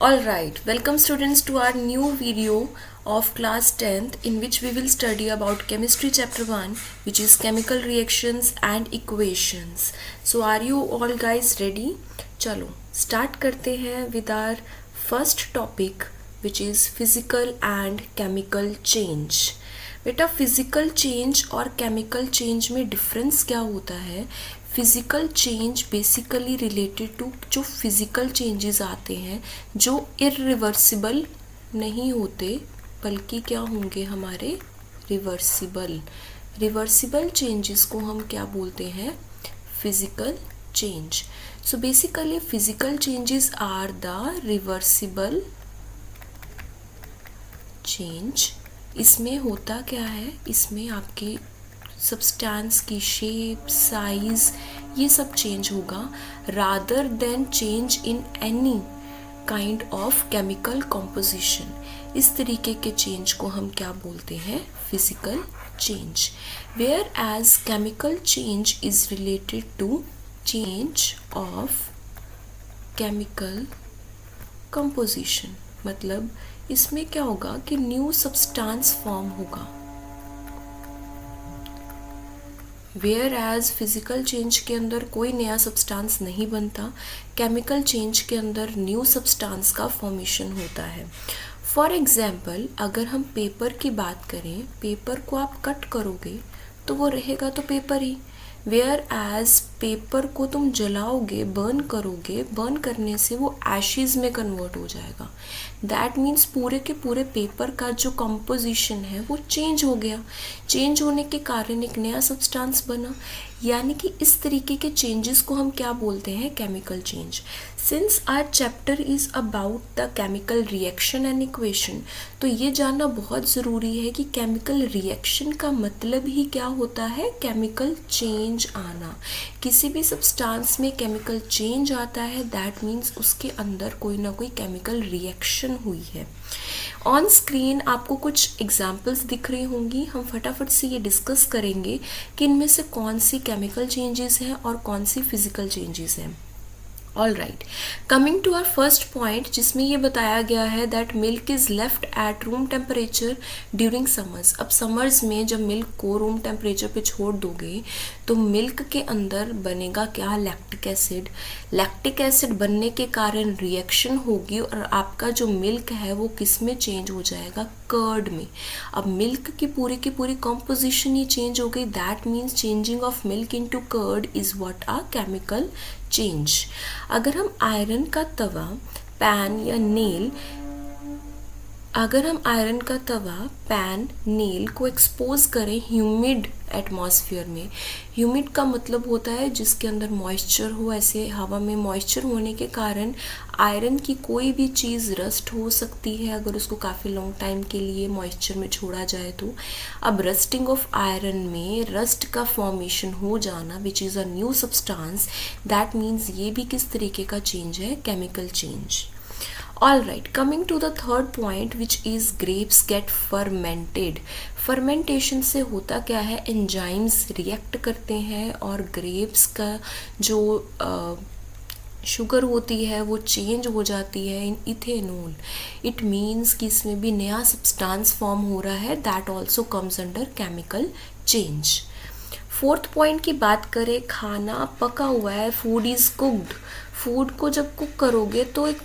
Alright, welcome students to our new video of class 10th in which we will study about chemistry chapter 1 which is chemical reactions and equations. So are you all guys ready? चलो start करते हैं with our first topic which is physical and chemical change. बेटा physical change और chemical change में difference क्या होता है? Physical change basically related to जो फिजिकल चेंजेस आते हैं जो इरिवर्सिबल नहीं होते बल्कि क्या होंगे हमारे रिवर्सिबल. रिवर्सिबल चेंजेस को हम क्या बोलते हैं? Physical change. So basically physical changes are the reversible change. इसमें होता क्या है? इसमें आपके सब्सटेंस की शेप, साइज ये सब चेंज होगा rather than change in any kind of chemical composition. इस तरीके के चेंज को हम क्या बोलते हैं? Physical change. Whereas chemical change is related to change of chemical composition. मतलब इसमें क्या होगा कि न्यू सब्सटेंस फॉर्म होगा. वेयर एज फिजिकल चेंज के अंदर कोई नया सब्सटेंस नहीं बनता, केमिकल चेंज के अंदर न्यू सब्सटेंस का फॉर्मेशन होता है. फॉर एग्जाम्पल अगर हम पेपर की बात करें, पेपर को आप कट करोगे तो वो रहेगा तो पेपर ही. वेयर एज पेपर को तुम जलाओगे, बर्न करोगे, बर्न करने से वो एशेज में कन्वर्ट हो जाएगा. दैट मीन्स पूरे के पूरे पेपर का जो कंपोजिशन है वो चेंज हो गया. चेंज होने के कारण एक नया सब्सटेंस बना. यानी कि इस तरीके के चेंजेस को हम क्या बोलते हैं? Chemical change. Since our chapter is about the chemical reaction and equation, तो ये जानना बहुत ज़रूरी है कि केमिकल रिएक्शन का मतलब ही क्या होता है? केमिकल चेंज आना. किसी भी सब्सटेंस में केमिकल चेंज आता है दैट मीन्स उसके अंदर कोई ना कोई केमिकल रिएक्शन हुई है. ऑन स्क्रीन आपको कुछ एग्जाम्पल्स दिख रही होंगी. हम फटाफट से ये डिस्कस करेंगे कि इनमें से कौन सी केमिकल चेंजेस हैं और कौन सी फिजिकल चेंजेस हैं. All right, coming to our first point जिसमें ये बताया गया है that milk is left at room temperature during summers. अब समर्स में जब मिल्क को रूम टेम्परेचर पे छोड़ दोगे तो मिल्क के अंदर बनेगा क्या? Lactic acid. लैक्टिक एसिड बनने के कारण रिएक्शन होगी और आपका जो मिल्क है वो किस में चेंज हो जाएगा? कर्ड में. अब मिल्क की पूरी कॉम्पोजिशन ही चेंज हो गई. That means changing of milk into curd is what a chemical change. अगर हम आयरन का तवा, पैन या नेल, अगर हम आयरन का तवा, पैन, नेल को एक्सपोज करें ह्यूमिड एटमॉस्फेयर में, ह्यूमिड का मतलब होता है जिसके अंदर मॉइस्चर हो. ऐसे हवा में मॉइस्चर होने के कारण आयरन की कोई भी चीज़ रस्ट हो सकती है अगर उसको काफ़ी लॉन्ग टाइम के लिए मॉइस्चर में छोड़ा जाए तो. अब रस्टिंग ऑफ आयरन में रस्ट का फॉर्मेशन हो जाना which is a new substance. That means ये भी किस तरीके का चेंज है? Chemical change. All right, coming to the third point which is grapes get fermented. Fermentation से होता क्या है? एंजाइम्स रिएक्ट करते हैं और ग्रेप्स का जो शुगर होती है वो चेंज हो जाती है इन इथेनॉल. इट मीन्स कि इसमें भी नया सब्सटेंस फॉर्म हो रहा है. That also comes under chemical change. Fourth point की बात करें, खाना पका हुआ है, फूड इज़ कुक्ड. फूड को जब कुक करोगे तो एक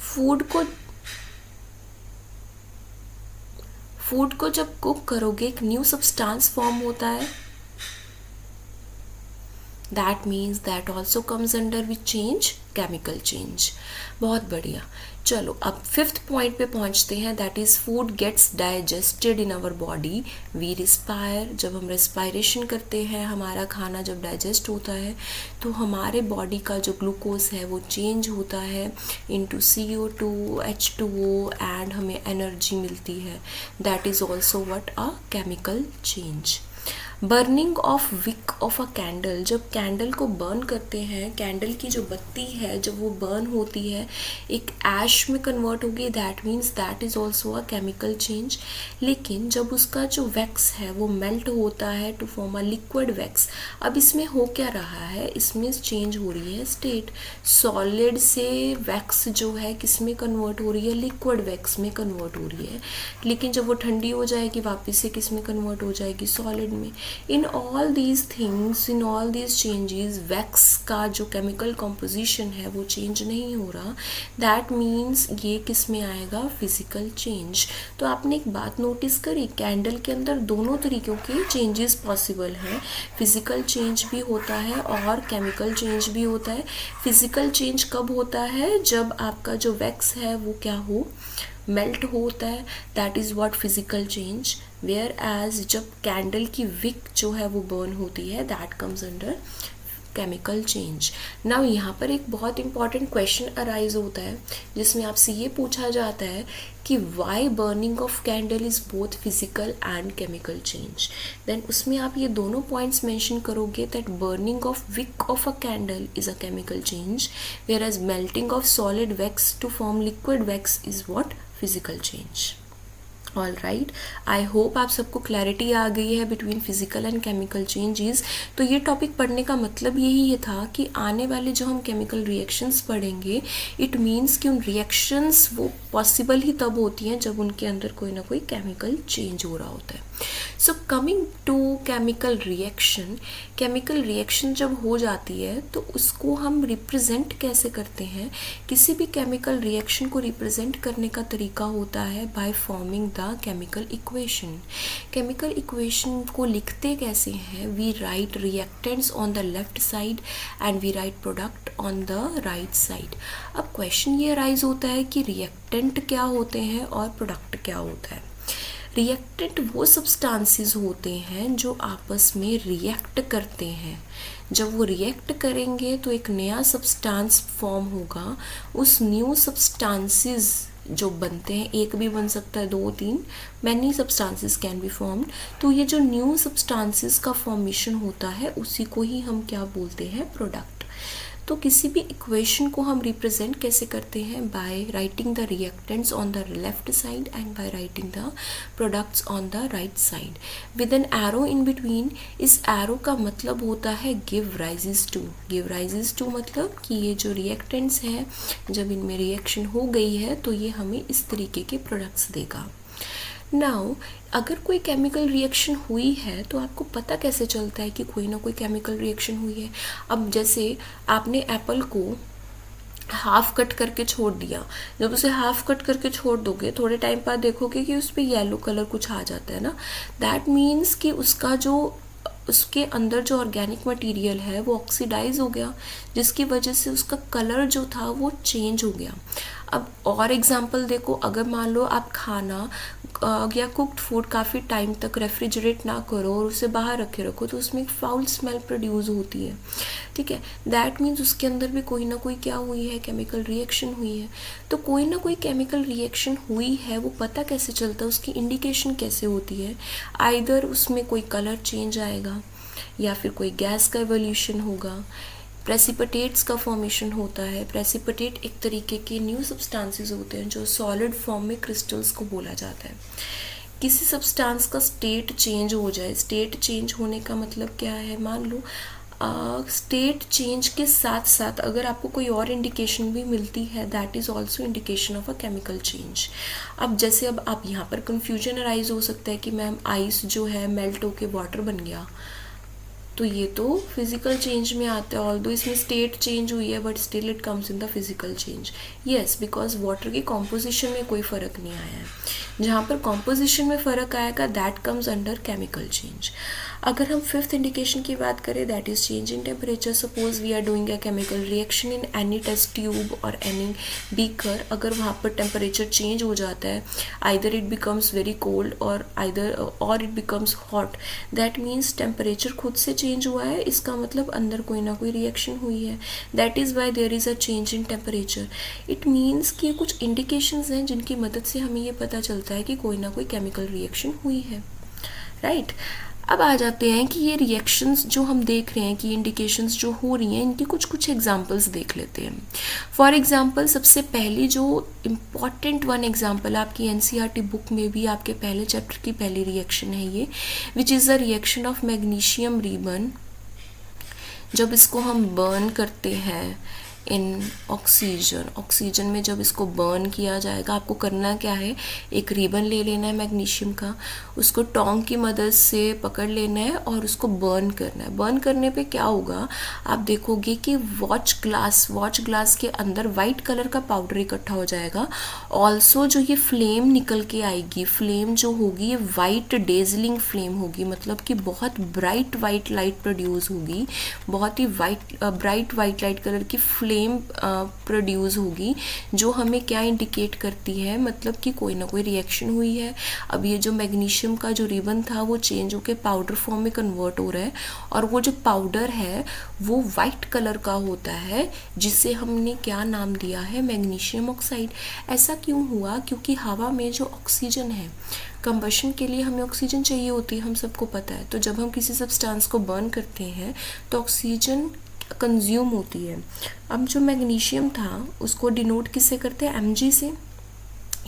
फूड को जब कुक करोगे एक न्यू सब्सटेंस फॉर्म होता है. That means that also comes under which change? Chemical change. बहुत बढ़िया. चलो अब फिफ्थ पॉइंट पे पहुंचते हैं. That is food gets digested in our body. We respire. जब हम रेस्पायरेशन करते हैं, हमारा खाना जब डाइजेस्ट होता है तो हमारे बॉडी का जो ग्लूकोज है वो चेंज होता है इनटू CO2, H2O एंड हमें एनर्जी मिलती है. That is also what a chemical change. Burning of wick of a candle, जब कैंडल को बर्न करते हैं, कैंडल की जो बत्ती है जब वो बर्न होती है एक ऐश में कन्वर्ट होगी, that means that is also a chemical change. लेकिन जब उसका जो वैक्स है वो मेल्ट होता है to form a liquid wax, अब इसमें हो क्या रहा है, इसमें चेंज हो रही है स्टेट, सॉलिड से वैक्स जो है किस में कन्वर्ट हो रही है, लिक्विड वैक्स में कन्वर्ट हो रही है। लेकिन जब वो ठंडी हो जाएगी वापस से किस में कन्वर्ट हो जाएगी, सॉलिड में। In all these things, in all these changes, wax का जो केमिकल कॉम्पोजिशन है वो चेंज नहीं हो रहा, दैट मीन्स ये किस में आएगा, फिजिकल चेंज। तो आपने एक बात नोटिस करी, कैंडल के अंदर दोनों तरीकों के चेंजेस पॉसिबल हैं, फिजिकल चेंज भी होता है और केमिकल चेंज भी होता है। फिजिकल चेंज कब होता है, जब आपका जो वैक्स है वो क्या हो, मेल्ट होता है, that is what physical change. Whereas जब कैंडल की विक जो है वो बर्न होती है, that comes under chemical change. Now यहाँ पर एक बहुत इंपॉर्टेंट क्वेश्चन अराइज होता है जिसमें आपसे ये पूछा जाता है कि why burning of candle is both physical and chemical change. Then उसमें आप ये दोनों पॉइंट्स मेंशन करोगे that burning of wick of a candle is a chemical change, whereas melting of solid wax to form liquid wax is what, physical change. All right, I hope आप सबको clarity आ गई है between physical and chemical changes. तो ये topic पढ़ने का मतलब यही था कि आने वाले जो हम केमिकल रिएक्शंस पढ़ेंगे, इट मीन्स कि उन रिएक्शंस वो पॉसिबल ही तब होती हैं जब उनके अंदर कोई ना कोई केमिकल चेंज हो रहा होता है। So coming to chemical reaction जब हो जाती है तो उसको हम रिप्रेजेंट कैसे करते हैं, किसी भी केमिकल रिएक्शन को रिप्रेजेंट करने का तरीका होता है by forming the chemical equation. Chemical equation को लिखते कैसे हैं, we write reactants on the left side and we write product on the right side. अब क्वेश्चन ये अराइज होता है कि रिएक्टेंट क्या होते हैं और प्रोडक्ट क्या होता है। रिएक्टेंट वो सब्सटेंसेस होते हैं जो आपस में रिएक्ट करते हैं, जब वो रिएक्ट करेंगे तो एक नया सब्सटेंस फॉर्म होगा, उस न्यू सब्सटेंसेस जो बनते हैं, एक भी बन सकता है, 2 3, many substances can be formed. तो ये जो न्यू सब्सटेंसेस का फॉर्मेशन होता है उसी को ही हम क्या बोलते हैं, प्रोडक्ट। तो किसी भी इक्वेशन को हम रिप्रेजेंट कैसे करते हैं, by writing the reactants on the left side and by writing the products on the right side with an arrow in between. इस एरो का मतलब होता है give rises to. Give rises to मतलब कि ये जो रिएक्टेंट्स हैं जब इनमें रिएक्शन हो गई है तो ये हमें इस तरीके के प्रोडक्ट्स देगा। नाउ अगर कोई केमिकल रिएक्शन हुई है तो आपको पता कैसे चलता है कि कोई ना कोई केमिकल रिएक्शन हुई है। अब जैसे आपने एप्पल को हाफ कट करके छोड़ दिया, जब उसे हाफ कट करके छोड़ दोगे थोड़े टाइम बाद देखोगे कि उस पर येलो कलर कुछ आ जाता है ना, दैट मीन्स कि उसका जो उसके अंदर जो ऑर्गेनिक मटेरियल है वो ऑक्सीडाइज हो गया, जिसकी वजह से उसका कलर जो था वो चेंज हो गया। अब और एग्जांपल देखो, अगर मान लो आप खाना या कुक्ड फूड काफ़ी टाइम तक रेफ्रिजरेट ना करो और उसे बाहर रखे रखो तो उसमें एक फाउल स्मेल प्रोड्यूस होती है, ठीक है, दैट मीन्स उसके अंदर भी कोई ना कोई क्या हुई है, केमिकल रिएक्शन हुई है। तो कोई ना कोई केमिकल रिएक्शन हुई है वो पता कैसे चलता है, उसकी इंडिकेशन कैसे होती है, आइदर उसमें कोई कलर चेंज आएगा या फिर कोई गैस का एवोल्यूशन होगा, प्रेसिपिटेट्स का फॉर्मेशन होता है। प्रेसिपिटेट एक तरीके के न्यू सब्सटेंसेस होते हैं जो सॉलिड फॉर्म में क्रिस्टल्स को बोला जाता है। किसी सब्सटेंस का स्टेट चेंज हो जाए, स्टेट चेंज होने का मतलब क्या है, मान लो स्टेट चेंज के साथ साथ अगर आपको कोई और इंडिकेशन भी मिलती है, that is also indication of a chemical change. अब जैसे अब आप यहाँ पर कन्फ्यूजन अराइज हो सकता है कि मैम आइस जो है मेल्ट होके वाटर बन गया, तो ये तो फिजिकल चेंज में आता है, ऑल्दो इसमें स्टेट चेंज हुई है but still it comes in the physical change. Yes, because water की कॉम्पोजिशन में कोई फ़र्क नहीं आया है, जहाँ पर कॉम्पोजिशन में फ़र्क आएगा that comes under chemical change. अगर हम फिफ्थ इंडिकेशन की बात करें, that is change in temperature. Suppose we are doing a chemical reaction in any test tube और एनी बीकर, अगर वहाँ पर टेम्परेचर चेंज हो जाता है, either it becomes very cold और it becomes hot, that means temperature खुद से चेंज हुआ है, इसका मतलब अंदर कोई ना कोई रिएक्शन हुई है, that is why there is a change in temperature. It means कि कुछ इंडिकेशंस हैं जिनकी मदद से हमें ये पता चलता है कि कोई ना कोई केमिकल रिएक्शन हुई है, राइट। अब आ जाते हैं कि ये रिएक्शंस जो हम देख रहे हैं कि इंडिकेशंस जो हो रही हैं इनकी कुछ कुछ एग्जांपल्स देख लेते हैं। फॉर एग्जांपल सबसे पहली जो इम्पॉर्टेंट वन एग्जांपल आपकी एनसीईआरटी बुक में भी आपके पहले चैप्टर की पहली रिएक्शन है ये, विच is the reaction of magnesium ribbon. जब इसको हम बर्न करते हैं इन ऑक्सीजन में जब इसको बर्न किया जाएगा, आपको करना क्या है, एक रिबन ले लेना है मैग्नीशियम का, उसको टोंग की मदद से पकड़ लेना है और उसको बर्न करना है। बर्न करने पे क्या होगा, आप देखोगे कि वॉच ग्लास के अंदर वाइट कलर का पाउडर इकट्ठा हो जाएगा। ऑल्सो जो ये फ्लेम निकल के आएगी, फ्लेम जो होगी ये वाइट डेजलिंग फ्लेम होगी, मतलब कि बहुत ब्राइट वाइट लाइट प्रोड्यूस होगी, बहुत ही ब्राइट वाइट लाइट कलर की फ्लेम प्रोड्यूस होगी, जो हमें क्या इंडिकेट करती है, मतलब कि कोई ना कोई रिएक्शन हुई है। अब ये जो मैग्नीशियम का जो रिबन था वो चेंज होकर पाउडर फॉर्म में कन्वर्ट हो रहा है, और वो जो पाउडर है वो वाइट कलर का होता है, जिसे हमने क्या नाम दिया है, मैग्नीशियम ऑक्साइड। ऐसा क्यों हुआ, क्योंकि हवा में जो ऑक्सीजन है, कंबशन के लिए हमें ऑक्सीजन चाहिए होती है, हम सबको पता है। तो जब हम किसी सब्सटेंस को बर्न करते हैं तो ऑक्सीजन कंज्यूम होती है। अब जो मैग्नीशियम था उसको डिनोट किससे करते हैं, Mg से।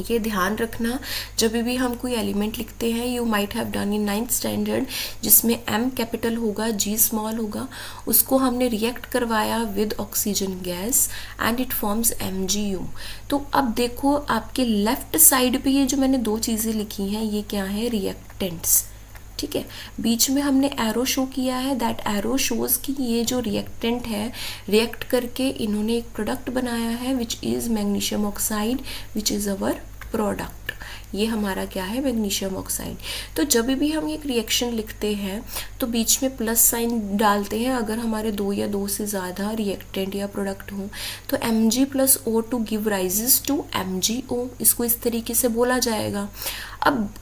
ये ध्यान रखना, जब भी हम कोई एलिमेंट लिखते हैं, you might have done in 9th standard, जिसमें M कैपिटल होगा, G स्मॉल होगा, उसको हमने रिएक्ट करवाया with oxygen gas and it forms MgU। तो अब देखो आपके लेफ्ट साइड पे ये जो मैंने दो चीज़ें लिखी हैं, ये क्या है, रिएक्टेंट्स, ठीक है। बीच में हमने एरो शो किया है, दैट एरो शोज कि ये जो रिएक्टेंट है, रिएक्ट करके इन्होंने एक प्रोडक्ट बनाया है विच is magnesium oxide, which is our product. ये हमारा क्या है, मैग्नीशियम ऑक्साइड। तो जब भी हम एक रिएक्शन लिखते हैं तो बीच में प्लस साइन डालते हैं अगर हमारे दो या दो से ज़्यादा रिएक्टेंट या प्रोडक्ट हों। तो Mg + O2 give rises to MgO, इसको इस तरीके से बोला जाएगा। अब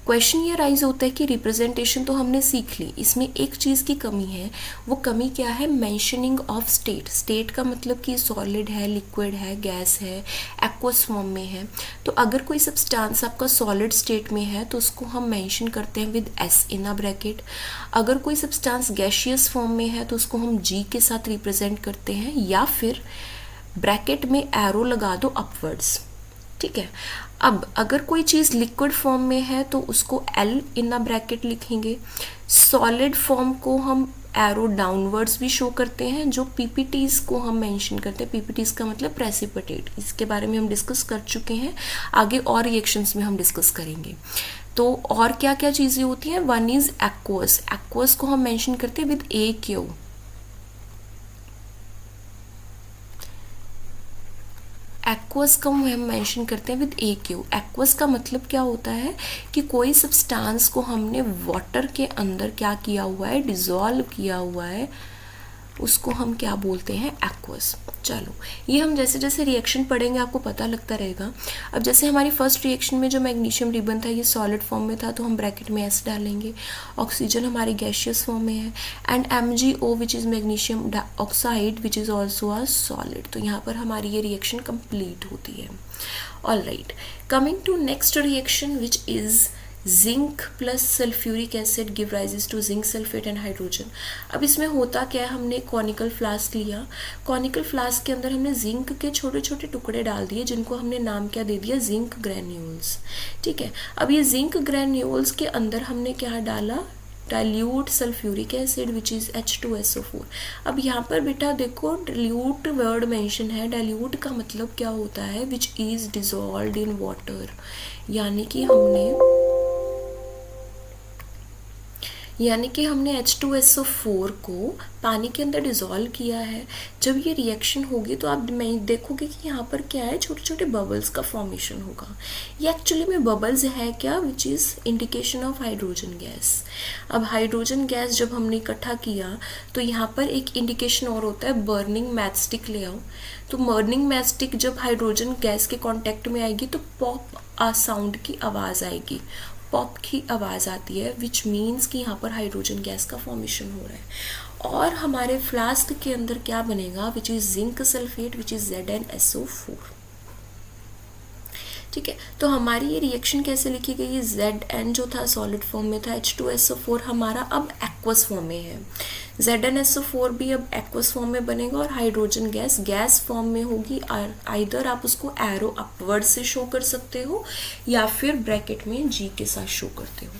क्वेश्चन ये राइज होता है कि रिप्रेजेंटेशन तो हमने सीख ली, इसमें एक चीज़ की कमी है। वो कमी क्या है, मेंशनिंग ऑफ स्टेट का मतलब कि सॉलिड है, लिक्विड है, गैस है, एक्वस फॉर्म में है। तो अगर कोई सब्सटेंस आपका सॉलिड स्टेट में है तो उसको हम मेंशन करते हैं with S in a bracket. अगर कोई सब्सटेंस गैशियस फॉर्म में है तो उसको हम G के साथ रिप्रेजेंट करते हैं, या फिर ब्रैकेट में एरो लगा दो अपवर्ड्स, ठीक है। अब अगर कोई चीज़ लिक्विड फॉर्म में है तो उसको L इन अ ब्रैकेट लिखेंगे। सॉलिड फॉर्म को हम एरो डाउनवर्ड्स भी शो करते हैं। जो पीपीटीज को हम मेंशन करते हैं, पीपीटीज का मतलब प्रेसिपिटेट, इसके बारे में हम डिस्कस कर चुके हैं, आगे और रिएक्शंस में हम डिस्कस करेंगे। तो और क्या क्या चीज़ें होती हैं, वन इज एक्वस, एक्वस को हम मेंशन करते हैं विद AQ। एक्वस का हम मेंशन करते हैं विद AQ। एक्वस का मतलब क्या होता है कि कोई सब्सटेंस को हमने वाटर के अंदर क्या किया हुआ है, डिज़ोल्व किया हुआ है, उसको हम क्या बोलते हैं, एक्वस। चलो ये हम जैसे जैसे रिएक्शन पढ़ेंगे आपको पता लगता रहेगा। अब जैसे हमारी फर्स्ट रिएक्शन में जो मैग्नीशियम रिबन था ये सॉलिड फॉर्म में था, तो हम ब्रैकेट में S डालेंगे। ऑक्सीजन हमारी गैशियस फॉर्म में है, and MgO which is magnesium oxide which is also a solid. तो यहाँ पर हमारी ये रिएक्शन कंप्लीट होती है। All right, coming to next reaction which is zinc plus sulphuric acid give rises to zinc sulphate and hydrogen. अब इसमें होता क्या है, हमने कॉनिकल फ्लास्क लिया, कॉनिकल फ्लास्क के अंदर हमने जिंक के छोटे छोटे टुकड़े डाल दिए, जिनको हमने नाम क्या दे दिया, जिंक ग्रैन्यूल्स, ठीक है। अब ये जिंक ग्रैन्यूल्स के अंदर हमने क्या डाला, dilute sulphuric acid which is H2SO4। अब यहाँ पर बेटा देखो डाइल्यूट वर्ड मेंशन है, डाइल्यूट का मतलब क्या होता है, which is dissolved in water, यानी कि हमने H2SO4 को पानी के अंदर डिज़ोल्व किया है। जब ये रिएक्शन होगी तो आप देखोगे कि यहाँ पर क्या है, छोटे छोटे बबल्स का फॉर्मेशन होगा। ये एक्चुअली में बबल्स है क्या, which is indication of hydrogen gas. अब हाइड्रोजन गैस जब हमने इकट्ठा किया तो यहाँ पर एक इंडिकेशन और होता है, बर्निंग मैचस्टिक ले आओ। तो बर्निंग मैचस्टिक जब हाइड्रोजन गैस के कॉन्टेक्ट में आएगी तो पॉप साउंड की आवाज़ आएगी, पॉप की आवाज़ आती है, विच मीन्स कि यहाँ पर हाइड्रोजन गैस का फॉर्मेशन हो रहा है। और हमारे फ्लास्क के अंदर क्या बनेगा, विच is zinc sulphate which is ZnSO4। ठीक है, तो हमारी ये रिएक्शन कैसे लिखी गई है, Zn जो था सॉलिड फॉर्म में था, H2SO4 हमारा अब एक्वस फॉर्म में है, ZnSO4 भी अब एक्वस फॉर्म में बनेगा और हाइड्रोजन गैस गैस फॉर्म में होगी। आइदर आप उसको एरो अपवर्ड से शो कर सकते हो या फिर ब्रैकेट में G के साथ शो करते हो।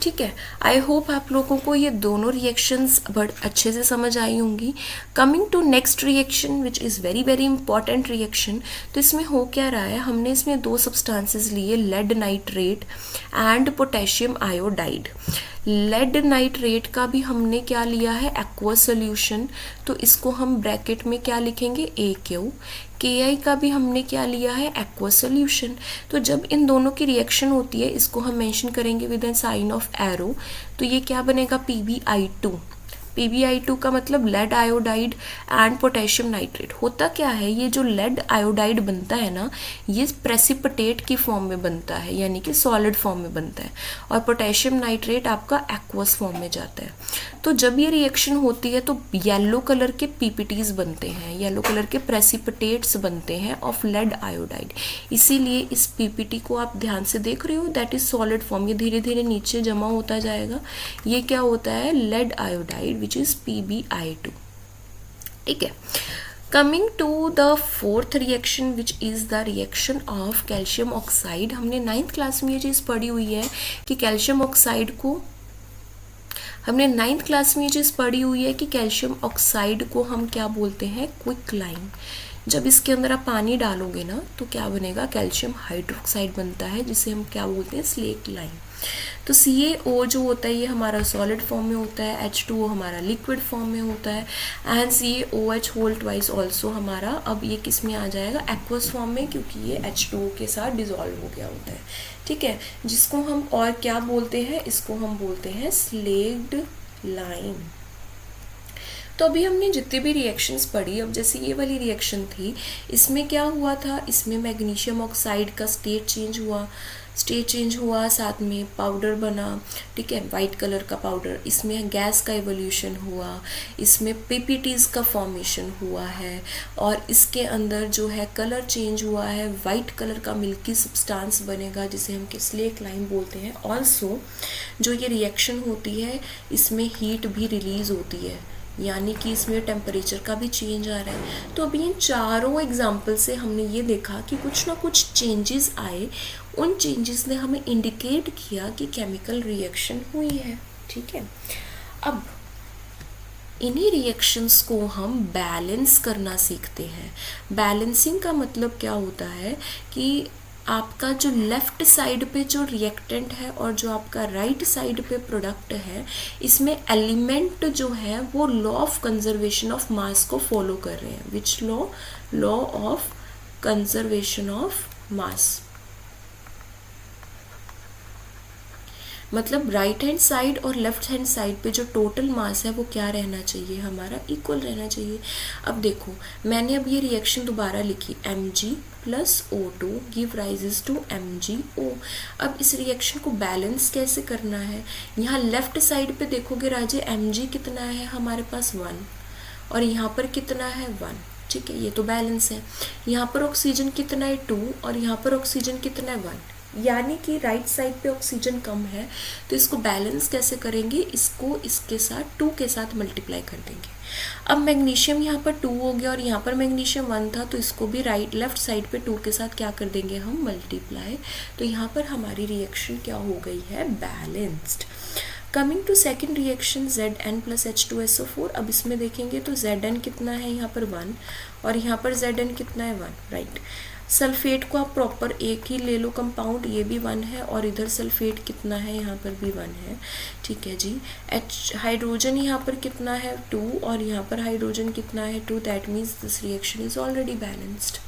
ठीक है, आई होप आप लोगों को ये दोनों रिएक्शंस बड़े अच्छे से समझ आई होंगी। Coming to next reaction which is very very important reaction. तो इसमें हो क्या रहा है, हमने इसमें दो सब्सटेंसेस लिए, lead nitrate and potassium iodide. Lead nitrate का भी हमने क्या लिया है, एक्वस सोल्यूशन, तो इसको हम ब्रैकेट में क्या लिखेंगे, AQ। KI का भी हमने क्या लिया है, एक्वस सोल्यूशन। तो जब इन दोनों की रिएक्शन होती है इसको हम मेंशन करेंगे with an sign of arrow, तो ये क्या बनेगा, PbI2। PbI2 का मतलब lead iodide and potassium nitrate. होता क्या है, ये जो लेड आयोडाइड बनता है ना, ये प्रेसिपिटेट की फॉर्म में बनता है, यानी कि सॉलिड फॉर्म में बनता है, और पोटेशियम नाइट्रेट आपका एक्वस फॉर्म में जाता है। तो जब ये रिएक्शन होती है तो येलो कलर के PPTs बनते हैं, येलो कलर के प्रेसिपिटेट्स बनते हैं ऑफ लेड आयोडाइड। इसीलिए इस PPT को आप ध्यान से देख रहे हो, दैट इज सॉलिड फॉर्म, ये धीरे धीरे नीचे जमा होता जाएगा। ये क्या होता है, lead iodide which is PbI2। ठीक है, coming to the fourth reaction which is the reaction of calcium oxide. हमने 9th क्लास में ये चीज़ पढ़ी हुई है कि कैल्शियम ऑक्साइड को, हमने 9th क्लास में ये चीज़ पढ़ी हुई है कि कैल्शियम ऑक्साइड को हम क्या बोलते हैं, क्विकलाइन। जब इसके अंदर आप पानी डालोगे ना तो क्या बनेगा, कैल्शियम हाइड्रोक्साइड बनता है, जिसे हम क्या बोलते हैं, स्लेट लाइन। तो CaO जो होता है ये हमारा सॉलिड फॉर्म में होता है, H2O हमारा लिक्विड फॉर्म में होता है, and CaOH whole twice also हमारा अब ये किस में आ जाएगा, एक्वस फॉर्म में, क्योंकि ये H2O के साथ डिजॉल्व हो गया होता है। ठीक है, जिसको हम और क्या बोलते हैं, इसको हम बोलते हैं स्लेक्ड लाइन। तो अभी हमने जितनी भी रिएक्शंस पढ़ी, अब जैसे ये वाली रिएक्शन थी, इसमें क्या हुआ था, इसमें मैग्नीशियम ऑक्साइड का स्टेट चेंज हुआ, साथ में पाउडर बना, ठीक है, वाइट कलर का पाउडर, इसमें गैस का एवोल्यूशन हुआ, इसमें PPTs का फॉर्मेशन हुआ है, और इसके अंदर जो है कलर चेंज हुआ है, वाइट कलर का मिल्की सब्सटेंस बनेगा जिसे हम स्लेक लाइन बोलते हैं। ऑल्सो जो ये रिएक्शन होती है इसमें हीट भी रिलीज होती है, यानी कि इसमें टेम्परेचर का भी चेंज आ रहा है। तो अभी इन चारों एग्जाम्पल से हमने ये देखा कि कुछ ना कुछ चेंजेस आए, उन चेंजेस ने हमें इंडिकेट किया कि केमिकल रिएक्शन हुई है। ठीक है, अब इन्हीं रिएक्शंस को हम बैलेंस करना सीखते हैं। बैलेंसिंग का मतलब क्या होता है कि आपका जो लेफ्ट साइड पे जो रिएक्टेंट है और जो आपका राइट साइड पे प्रोडक्ट है, इसमें एलिमेंट जो है वो law of conservation of mass को फॉलो कर रहे हैं। Which law of conservation of mass, मतलब राइट हैंड साइड और लेफ्ट हैंड साइड पे जो टोटल मास है वो क्या रहना चाहिए, हमारा इक्वल रहना चाहिए। अब देखो, मैंने अब ये रिएक्शन दोबारा लिखी, Mg plus O2 give rises to MgO। अब इस रिएक्शन को बैलेंस कैसे करना है, यहाँ लेफ्ट साइड पे देखोगे राजे, Mg कितना है हमारे पास 1, और यहाँ पर कितना है 1। ठीक है, ये तो बैलेंस है। यहाँ पर ऑक्सीजन कितना है 2, और यहाँ पर ऑक्सीजन कितना है 1, यानी कि राइट साइड पे ऑक्सीजन कम है। तो इसको बैलेंस कैसे करेंगे, इसको इसके साथ 2 के साथ मल्टीप्लाई कर देंगे। अब मैग्नीशियम यहाँ पर 2 हो गया और यहाँ पर मैग्नीशियम 1 था, तो इसको भी लेफ्ट साइड पे 2 के साथ क्या कर देंगे हम, मल्टीप्लाई। तो यहाँ पर हमारी रिएक्शन क्या हो गई है, balanced. Coming to second reaction Zn plus H2SO4। अब इसमें देखेंगे तो Zn कितना है यहाँ पर 1, और यहाँ पर Zn कितना है 1, राइट। सल्फेट को आप प्रॉपर एक ही ले लो कंपाउंड, ये भी 1 है, और इधर सल्फेट कितना है, यहाँ पर भी 1 है। ठीक है जी। हाइड्रोजन यहाँ पर कितना है 2, और यहाँ पर हाइड्रोजन कितना है 2, that means this reaction is already balanced.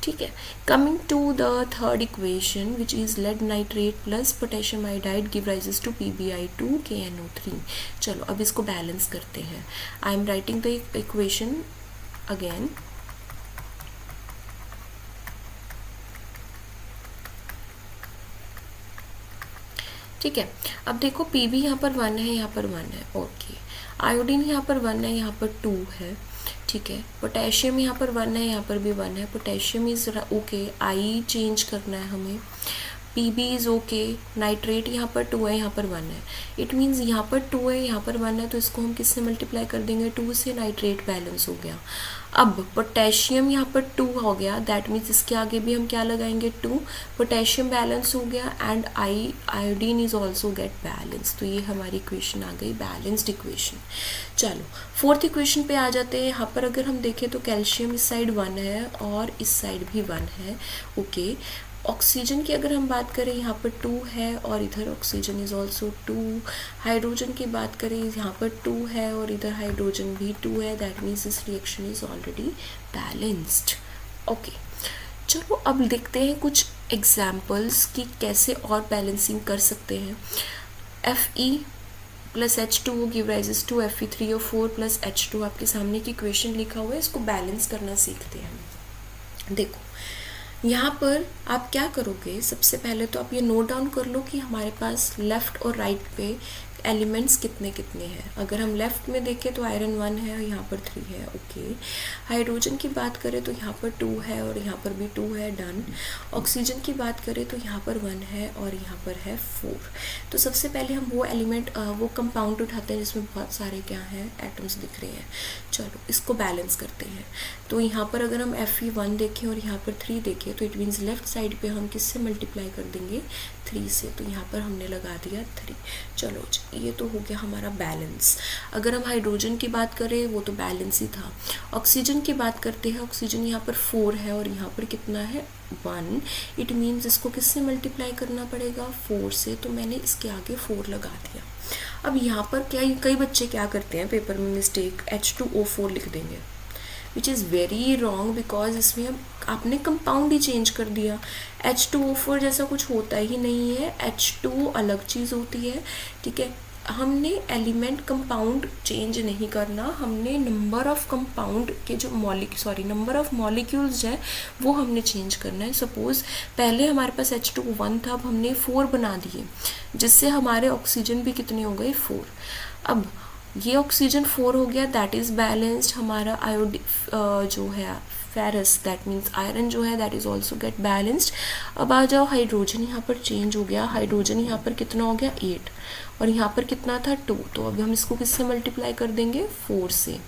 ठीक है, coming to the third equation which is lead nitrate plus potassium iodide give rises to PbI2 KNO3। चलो अब इसको बैलेंस करते हैं। I am writing the equation again. ठीक है, अब देखो Pb यहाँ पर 1 है, यहाँ पर 1 है, ओके। आयोडीन यहाँ पर 1 है, यहाँ पर 2 है। ठीक है। पोटेशियम यहाँ पर 1 है, यहाँ पर भी 1 है, potassium is okay, I change करना है हमें, PB इज़ ओके, नाइट्रेट यहाँ पर 2 है, यहाँ पर 1 है, इट मीन्स यहाँ पर 2 है, यहाँ पर 1 है, तो इसको हम किससे मल्टीप्लाई कर देंगे, 2 से, नाइट्रेट बैलेंस हो गया। अब पोटेशियम यहाँ पर 2 हो गया, दैट मीन्स इसके आगे भी हम क्या लगाएंगे 2, पोटेशियम बैलेंस हो गया and iodine is also get balance. तो ये हमारी इक्वेशन आ गई बैलेंस्ड इक्वेशन। चलो फोर्थ इक्वेशन पे आ जाते हैं। यहाँ पर अगर हम देखें तो कैल्शियम इस साइड 1 है और इस साइड भी 1 है, ओके। ऑक्सीजन की अगर हम बात करें यहाँ पर 2 है और इधर ऑक्सीजन इज ऑल्सो 2। हाइड्रोजन की बात करें यहाँ पर 2 है और इधर हाइड्रोजन भी 2 है, that means this reaction is already balanced, okay. चलो अब देखते हैं कुछ एग्जाम्पल्स कि कैसे और बैलेंसिंग कर सकते हैं। Fe plus H2O give rises to Fe3O4 plus H2, आपके सामने की इक्वेशन लिखा हुआ है, इसको बैलेंस करना सीखते हैं। देखो यहाँ पर आप क्या करोगे, सबसे पहले तो आप ये नोट डाउन कर लो कि हमारे पास लेफ़्ट और राइट पे एलिमेंट्स कितने कितने हैं। अगर हम लेफ़्ट में देखें तो आयरन 1 है और यहाँ पर 3 है, ओके। हाइड्रोजन की बात करें तो यहाँ पर 2 है और यहाँ पर भी 2 है, डन। ऑक्सीजन की बात करें तो यहाँ पर 1 है और यहाँ पर है 4। तो सबसे पहले हम वो एलिमेंट वो कंपाउंड उठाते हैं जिसमें बहुत सारे क्या हैं, एटम्स दिख रहे हैं। चलो इसको बैलेंस करते हैं। तो यहाँ पर अगर हम Fe1 देखें और यहाँ पर 3 देखें तो इट मीन्स लेफ्ट साइड पे हम किससे मल्टीप्लाई कर देंगे, 3 से। तो यहाँ पर हमने लगा दिया 3। चलो ये तो हो गया हमारा बैलेंस। अगर हम हाइड्रोजन की बात करें वो तो बैलेंस ही था। ऑक्सीजन की बात करते हैं, ऑक्सीजन यहाँ पर 4 है और यहाँ पर कितना है, 1। इट मीन्स इसको किससे मल्टीप्लाई करना पड़ेगा, 4 से। तो मैंने इसके आगे 4 लगा दिया। अब यहाँ पर क्या, कई बच्चे क्या करते हैं पेपर में मिस्टेक, H2O4 लिख देंगे, विच इज़ वेरी रॉन्ग, बिकॉज इसमें आपने कंपाउंड ही चेंज कर दिया। H2O4 जैसा कुछ होता ही नहीं है, H2O अलग चीज़ होती है, ठीक है। हमने एलिमेंट कंपाउंड चेंज नहीं करना, हमने नंबर ऑफ कंपाउंड के जो नंबर ऑफ मॉलिक्यूल्स है वो हमने चेंज करना है। सपोज पहले हमारे पास H2O1 था, अब हमने 4 बना दिए, जिससे हमारे ऑक्सीजन भी कितने हो गए, 4। अब ये ऑक्सीजन 4 हो गया, दैट इज़ बैलेंस्ड। हमारा जो है फेरस, दैट मीन्स आयरन जो है, that is also get balanced. अब आ जाओ हाइड्रोजन, यहाँ पर चेंज हो गया, हाइड्रोजन यहाँ पर कितना हो गया, 8 और यहाँ पर कितना था, 2। तो अब हम इसको किससे मल्टीप्लाई कर देंगे, 4 से।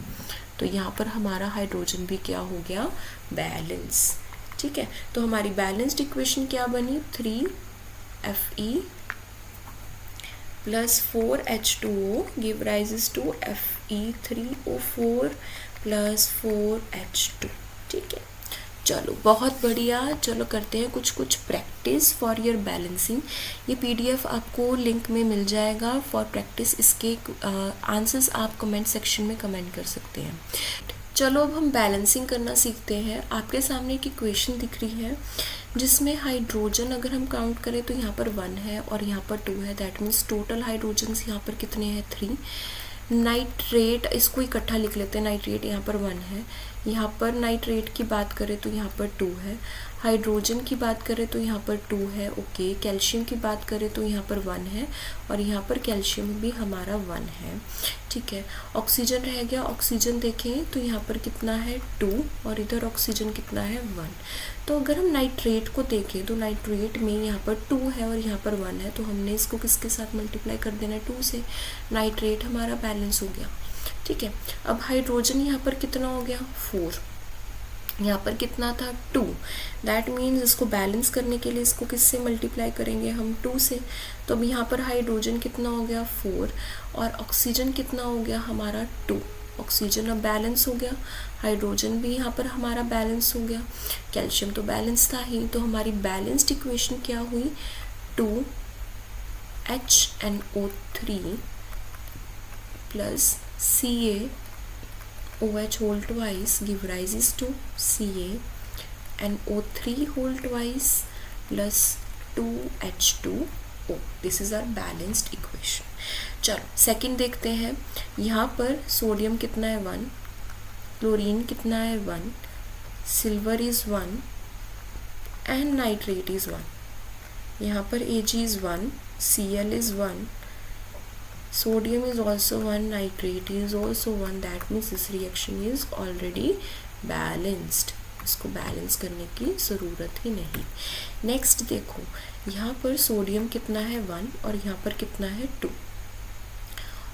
तो यहाँ पर हमारा हाइड्रोजन भी क्या हो गया, बैलेंस, ठीक है। तो हमारी बैलेंस्ड इक्वेशन क्या बनी, 3Fe plus 4H2O give rises to Fe3O4 plus 4H2, ठीक है। चलो बहुत बढ़िया। चलो करते हैं कुछ प्रैक्टिस फॉर योर बैलेंसिंग। ये PDF आपको लिंक में मिल जाएगा फॉर प्रैक्टिस। इसके आंसर्स आप कमेंट सेक्शन में कमेंट कर सकते हैं। चलो अब हम बैलेंसिंग करना सीखते हैं। आपके सामने एक इक्वेशन दिख रही है जिसमें हाइड्रोजन अगर हम काउंट करें तो यहाँ पर 1 है और यहाँ पर 2 है, दैट मीन्स टोटल हाइड्रोजन्स यहाँ पर कितने हैं, 3। नाइट्रेट, इसको इकट्ठा लिख लेते हैं, नाइट्रेट यहाँ पर 1 है, यहाँ पर नाइट्रेट की बात करें तो यहाँ पर 2 है, हाइड्रोजन की बात करें तो यहाँ पर 2 है, ओके। कैल्शियम की बात करें तो यहाँ पर 1 है और यहाँ पर कैल्शियम भी हमारा 1 है, ठीक है। ऑक्सीजन रह गया, ऑक्सीजन देखें तो यहाँ पर कितना है, 2 और इधर ऑक्सीजन कितना है, 1। तो अगर हम नाइट्रेट को देखें तो नाइट्रेट में यहाँ पर 2 है और यहाँ पर 1 है, तो हमने इसको किसके साथ मल्टीप्लाई कर देना है, 2 से। नाइट्रेट हमारा बैलेंस हो गया, ठीक है। अब हाइड्रोजन यहाँ पर कितना हो गया, 4, यहाँ पर कितना था, 2। दैट मीन्स इसको बैलेंस करने के लिए इसको किससे मल्टीप्लाई करेंगे हम, 2 से। तो अब यहाँ पर हाइड्रोजन कितना हो गया, 4 और ऑक्सीजन कितना हो गया हमारा, 2। ऑक्सीजन अब बैलेंस हो गया, हाइड्रोजन भी यहाँ पर हमारा बैलेंस हो गया, कैल्शियम तो बैलेंस था ही। तो हमारी बैलेंस्ड इक्वेशन क्या हुई, 2HNO3 plus CaOH whole twice give rises to CaNO3 whole twice plus 2H2O. This is our balanced equation. चलो सेकंड देखते हैं। यहाँ पर सोडियम कितना है, 1, क्लोरीन कितना है, 1, silver is 1 and nitrate is 1। यहाँ पर Ag is 1, Cl is 1, sodium is also one, nitrate is also one, that means this reaction is already balanced. इसको बैलेंस करने की ज़रूरत ही नहीं। नेक्स्ट देखो, यहाँ पर सोडियम कितना है 1 और यहाँ पर कितना है 2।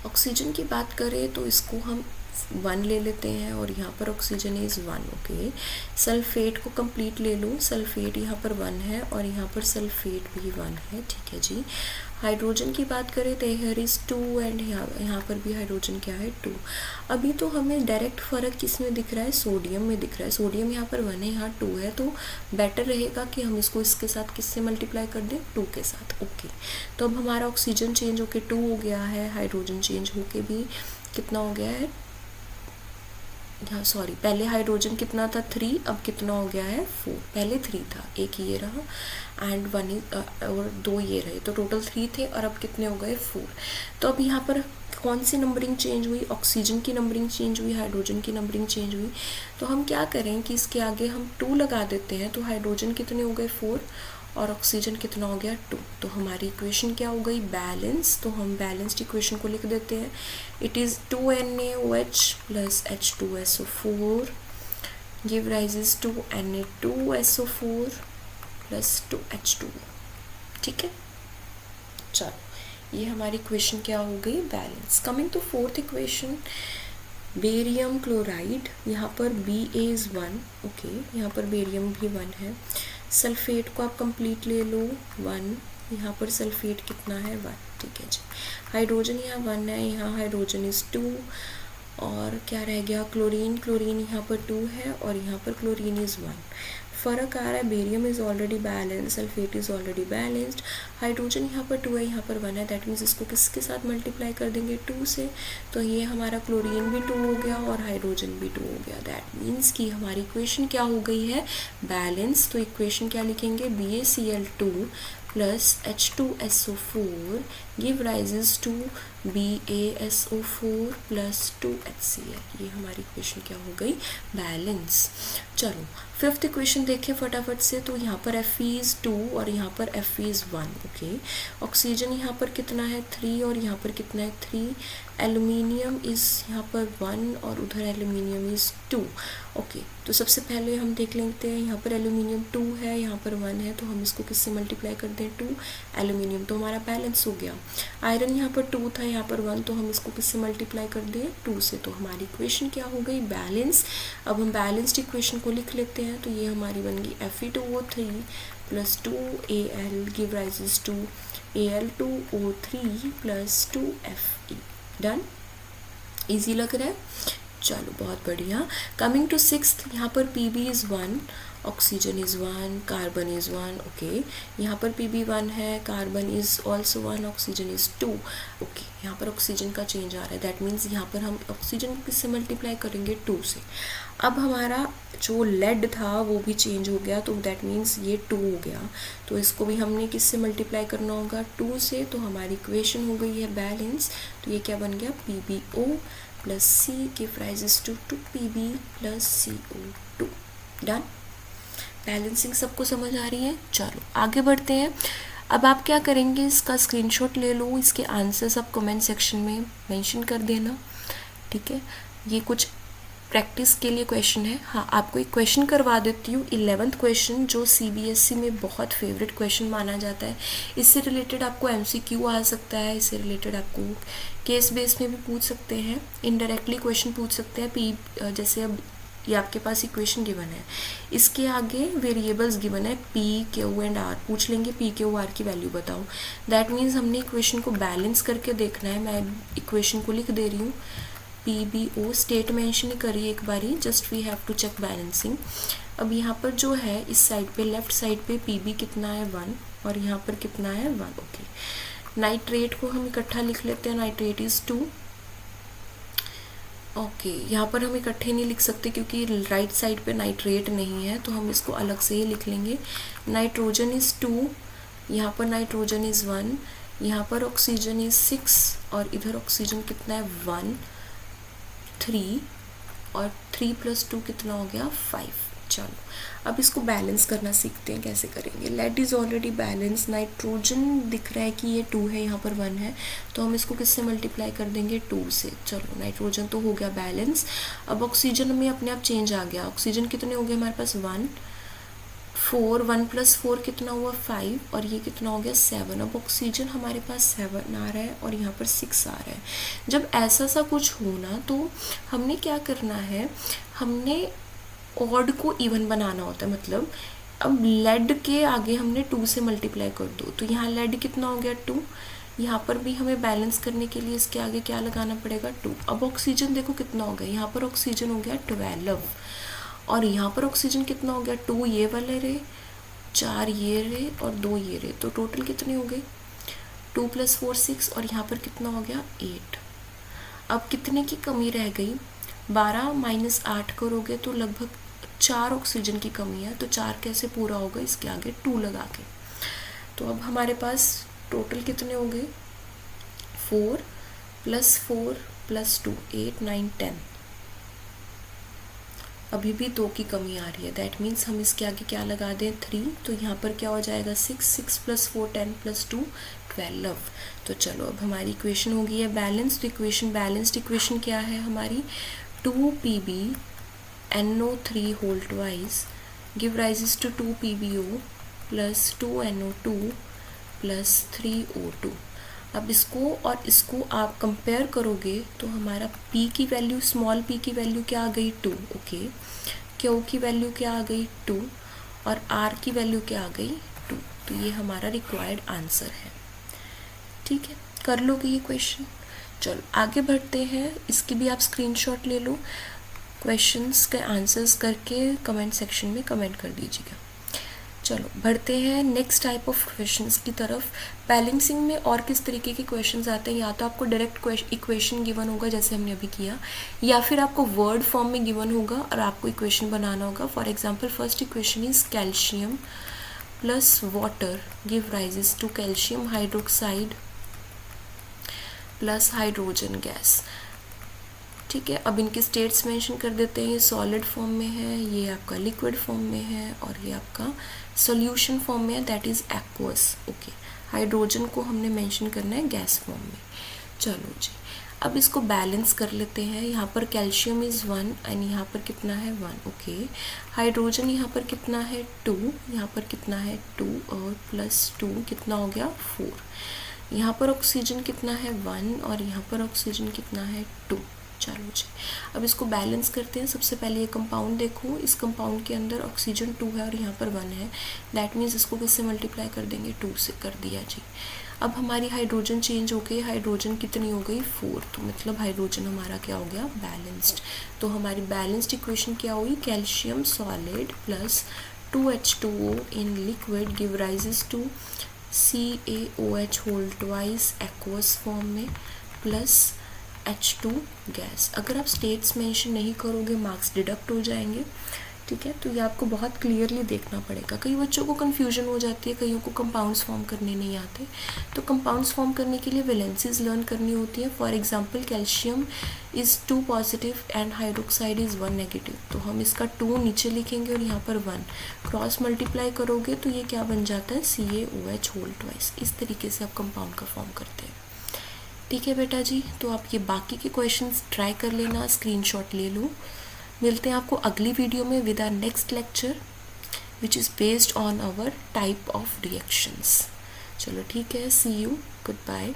ऑक्सीजन की बात करें तो इसको हम 1 ले लेते हैं और यहाँ पर ऑक्सीजन इज़ 1। ओके, सल्फेट को कंप्लीट ले लो, सल्फेट यहाँ पर 1 है और यहाँ पर सल्फेट भी 1 है। ठीक है जी। हाइड्रोजन की बात करें तो हेयर इज़ 2 एंड यहाँ पर भी हाइड्रोजन क्या है 2। अभी तो हमें डायरेक्ट फ़र्क किस में दिख रहा है, सोडियम में दिख रहा है। सोडियम यहाँ पर 1 है, यहाँ 2 है, तो बेटर रहेगा कि हम इसको इसके साथ किससे मल्टीप्लाई कर दें, 2 के साथ। ओके, तो अब हमारा ऑक्सीजन चेंज होके 2 हो गया है, हाइड्रोजन चेंज होके भी कितना हो गया है, हाँ सॉरी, पहले हाइड्रोजन कितना था 3, अब कितना हो गया है 4। पहले 3 था, एक ये रहा एंड 1 और 2 ये रहे, तो टोटल 3 थे और अब कितने हो गए 4। तो अब यहाँ पर कौन सी नंबरिंग चेंज हुई, ऑक्सीजन की नंबरिंग चेंज हुई, हाइड्रोजन की नंबरिंग चेंज हुई। तो हम क्या करें कि इसके आगे हम 2 लगा देते हैं, तो हाइड्रोजन कितने हो गए 4 और ऑक्सीजन कितना हो गया 2। तो हमारी इक्वेशन क्या हो गई, बैलेंस। तो हम बैलेंस्ड इक्वेशन को लिख देते हैं, it is 2NaOH plus H2SO4 give rises to Na2SO4 plus 2H2। ठीक है, चलो ये हमारी इक्वेशन क्या हो गई, balance. Coming to fourth equation, barium chloride, यहाँ पर Ba इज़ 1। ओके, यहाँ पर बेरियम भी 1 है। सल्फेट को आप कंप्लीट ले लो 1, यहाँ पर सल्फेट कितना है 1। ठीक है जी। हाइड्रोजन यहाँ 1 है, यहाँ हाइड्रोजन इज़ 2 और क्या रह गया, क्लोरीन। क्लोरीन यहाँ पर 2 है और यहाँ पर क्लोरीन इज़ 1। फ़र्क आ रहा है, barium is already balance, sulphate is already balanced. Hydrogen यहाँ पर 2 है, यहाँ पर 1 है, दैट मीन्स इसको किसके साथ मल्टीप्लाई कर देंगे 2 से। तो ये हमारा क्लोरीन भी 2 हो गया और हाइड्रोजन भी 2 हो गया। दैट मीन्स कि हमारी इक्वेशन क्या हो गई है, बैलेंस। तो इक्वेशन क्या लिखेंगे, BaCl2 plus H2SO4 give rises to BaSO4 plus 2HCl। ये हमारी इक्वेशन क्या हो गई, बैलेंस। चलो फिफ्थ इक्वेशन देखिए फटाफट से। तो यहाँ पर Fe इज़ 2 और यहाँ पर Fe इज़ 1। ओके, ऑक्सीजन यहाँ पर कितना है 3 और यहाँ पर कितना है 3। एल्यूमिनियम इज़ यहाँ पर 1 और उधर एल्यूमिनियम इज़ 2। ओके, तो सबसे पहले हम देख लेते हैं, यहाँ पर एल्यूमिनियम 2 है, यहाँ पर 1 है, तो हम इसको किससे मल्टीप्लाई कर दें 2। एल्यूमिनियम तो हमारा बैलेंस हो गया। आयरन यहाँ पर 2 था, यहाँ पर 1, तो हम इसको किससे मल्टीप्लाई कर दें 2 से। तो हमारी इक्वेशन क्या हो गई, बैलेंस। अब हम बैलेंस्ड इक्वेशन को लिख लेते हैं, तो ये हमारी बन गई Fe2O3 plus 2Al give rises to Al2O3 plus 2Fe। Done, easy लग रहा है, चलो बहुत बढ़िया। कमिंग टू सिक्स्थ, यहाँ पर Pb is 1, oxygen is 1, carbon is 1। Okay, यहाँ पर Pb 1 है, carbon is also 1, oxygen is 2। Okay, यहाँ पर ऑक्सीजन का चेंज आ रहा है, दैट मीन्स यहाँ पर हम ऑक्सीजन को किससे मल्टीप्लाई करेंगे 2 से। अब हमारा जो लेड था वो भी चेंज हो गया, तो दैट मीन्स ये 2 हो गया, तो इसको भी हमने किससे मल्टीप्लाई करना होगा 2 से। तो हमारी इक्वेशन हो गई है बैलेंस। तो ये क्या बन गया, PbO plus C give rises to 2Pb plus CO2। Done, balancing सबको समझ आ रही है। चलो आगे बढ़ते हैं। अब आप क्या करेंगे, इसका स्क्रीनशॉट ले लो, इसके आंसर्स आप कमेंट सेक्शन में मेंशन कर देना। ठीक है, ये कुछ प्रैक्टिस के लिए क्वेश्चन है। हाँ, आपको एक क्वेश्चन करवा देती हूँ, 11th क्वेश्चन, जो CBSE में बहुत फेवरेट क्वेश्चन माना जाता है। इससे रिलेटेड आपको MCQ आ सकता है, इससे रिलेटेड आपको केस बेस में भी पूछ सकते हैं, इनडायरेक्टली क्वेश्चन पूछ सकते हैं। जैसे अब ये आपके पास इक्वेशन गिवन है, इसके आगे वेरिएबल्स गिवन है P, Q एंड R, पूछ लेंगे P, Q, R की वैल्यू बताओ। दैट मीन्स हमने इक्वेशन को बैलेंस करके देखना है। मैं इक्वेशन को लिख दे रही हूँ, PbO, स्टेट मेंशन करिए एक बारी, just we have to check balancing. अब यहाँ पर जो है इस साइड पे, लेफ्ट साइड पे Pb कितना है 1 और यहाँ पर कितना है 1। ओके, नाइट्रेट को हम इकट्ठा लिख लेते हैं, नाइट्रेट इज़ 2। ओके, यहाँ पर हम इकट्ठे नहीं लिख सकते क्योंकि राइट साइड पे नाइट्रेट नहीं है, तो हम इसको अलग से ही लिख लेंगे। नाइट्रोजन इज़ 2, यहाँ पर नाइट्रोजन इज़ 1, यहाँ पर ऑक्सीजन इज़ 6 और इधर ऑक्सीजन कितना है 1, 3 और 3 प्लस 2 कितना हो गया 5। चलो अब इसको बैलेंस करना सीखते हैं, कैसे करेंगे। Lead is already balance, nitrogen दिख रहा है कि ये 2 है, यहाँ पर 1 है, तो हम इसको किससे मल्टीप्लाई कर देंगे 2 से। चलो नाइट्रोजन तो हो गया बैलेंस। अब ऑक्सीजन में अपने आप चेंज आ गया। ऑक्सीजन कितने हो गए हमारे पास 1 4, 1 + 4 कितना हुआ 5, और ये कितना हो गया 7। अब ऑक्सीजन हमारे पास 7 आ रहा है और यहाँ पर 6 आ रहा है। जब ऐसा सा कुछ होना तो हमने क्या करना है, हमने ऑड को इवन बनाना होता है। मतलब अब लेड के आगे हमने 2 से मल्टीप्लाई कर दो, तो यहाँ लेड कितना हो गया 2, यहाँ पर भी हमें बैलेंस करने के लिए इसके आगे क्या लगाना पड़ेगा 2। अब ऑक्सीजन देखो कितना हो गया, यहाँ पर ऑक्सीजन हो गया 12, और यहाँ पर ऑक्सीजन कितना हो गया 2 ये वाले रहे, 4 ये रहे और 2 ये रहे, तो टोटल कितने हो गए 2 + 4 6, और यहाँ पर कितना हो गया 8। अब कितने की कमी रह गई, 12 - 8 करोगे तो लगभग 4 ऑक्सीजन की कमी है, तो 4 कैसे पूरा होगा, इसके आगे 2 लगा के। तो अब हमारे पास टोटल कितने हो गए 4 + 4 + 2 8 9 10। अभी भी 2 की कमी आ रही है, दैट मीन्स हम इसके आगे क्या लगा दें 3, तो यहाँ पर क्या हो जाएगा 6 6 + 4 10 + 2 12। तो चलो अब हमारी इक्वेशन हो गई है बैलेंस्ड इक्वेशन। बैलेंस्ड इक्वेशन क्या है हमारी, 2PbNO3 whole twice give rises to 2PbO + 2NO2 + 3O2। अब इसको और इसको आप कंपेयर करोगे तो हमारा P की वैल्यू, स्मॉल p की वैल्यू क्या आ गई 2, ओके, Q की वैल्यू क्या आ गई 2, और R की वैल्यू क्या आ गई 2। तो ये हमारा रिक्वायर्ड आंसर है। ठीक है, कर लोगे ये क्वेश्चन। चलो आगे बढ़ते हैं, इसकी भी आप स्क्रीनशॉट ले लो, क्वेश्चंस के आंसर्स करके कमेंट सेक्शन में कमेंट कर दीजिएगा। चलो बढ़ते हैं नेक्स्ट टाइप ऑफ क्वेश्चंस की तरफ। बैलेंसिंग में और किस तरीके के क्वेश्चंस आते हैं, या तो आपको डायरेक्ट इक्वेशन गिवन होगा जैसे हमने अभी किया, या फिर आपको वर्ड फॉर्म में गिवन होगा और आपको इक्वेशन बनाना होगा। For example first equation is calcium plus water give rises to calcium hydroxide plus hydrogen gas. ठीक है, अब इनके स्टेट्स मेंशन कर देते हैं, ये सॉलिड फॉर्म में है, ये आपका लिक्विड फॉर्म में है, और ये आपका सॉल्यूशन फॉर्म में है, that is aqueous. Okay, hydrogen को हमने मेंशन करना है गैस फॉर्म में। चलो जी, अब इसको बैलेंस कर लेते हैं। यहाँ पर कैल्शियम इज़ 1 एंड यहाँ पर कितना है 1, ओके। हाइड्रोजन यहाँ पर कितना है 2, यहाँ पर कितना है 2, और +2 कितना हो गया 4। यहाँ पर ऑक्सीजन कितना है 1 और यहाँ पर ऑक्सीजन कितना है 2। चलो जी, अब इसको बैलेंस करते हैं। सबसे पहले ये कंपाउंड देखो, इस कंपाउंड के अंदर ऑक्सीजन 2 है और यहाँ पर 1 है, दैट मीन्स इसको किससे मल्टीप्लाई कर देंगे 2 से, कर दिया जी। अब हमारी हाइड्रोजन चेंज हो गई, हाइड्रोजन कितनी हो गई 4, तो मतलब हाइड्रोजन हमारा क्या हो गया बैलेंस्ड। तो हमारी बैलेंस्ड इक्वेशन क्या हुई, calcium solid plus 2H2O in liquid give rises to CaOH whole twice aqueous form में प्लस H2 गैस। अगर आप स्टेट्स मेंशन नहीं करोगे मार्क्स डिडक्ट हो जाएंगे। ठीक है, तो ये आपको बहुत क्लियरली देखना पड़ेगा। कई बच्चों को कन्फ्यूजन हो जाती है, कईयों को कंपाउंड्स फॉर्म करने नहीं आते, तो कंपाउंड्स फॉर्म करने के लिए वैलेंसीज लर्न करनी होती है। For example calcium is 2 positive and hydroxide is 1 negative, तो हम इसका 2 नीचे लिखेंगे और यहाँ पर 1 क्रॉस मल्टीप्लाई करोगे तो ये क्या बन जाता है CaOH होल ट्वाइस। इस तरीके से आप कंपाउंड का फॉर्म करते हैं। ठीक है बेटा जी, तो आप ये बाकी के क्वेश्चंस ट्राई कर लेना, स्क्रीनशॉट ले लो। मिलते हैं आपको अगली वीडियो में with our next lecture which is based on our type of reactions. चलो ठीक है, सी यू, गुड बाय।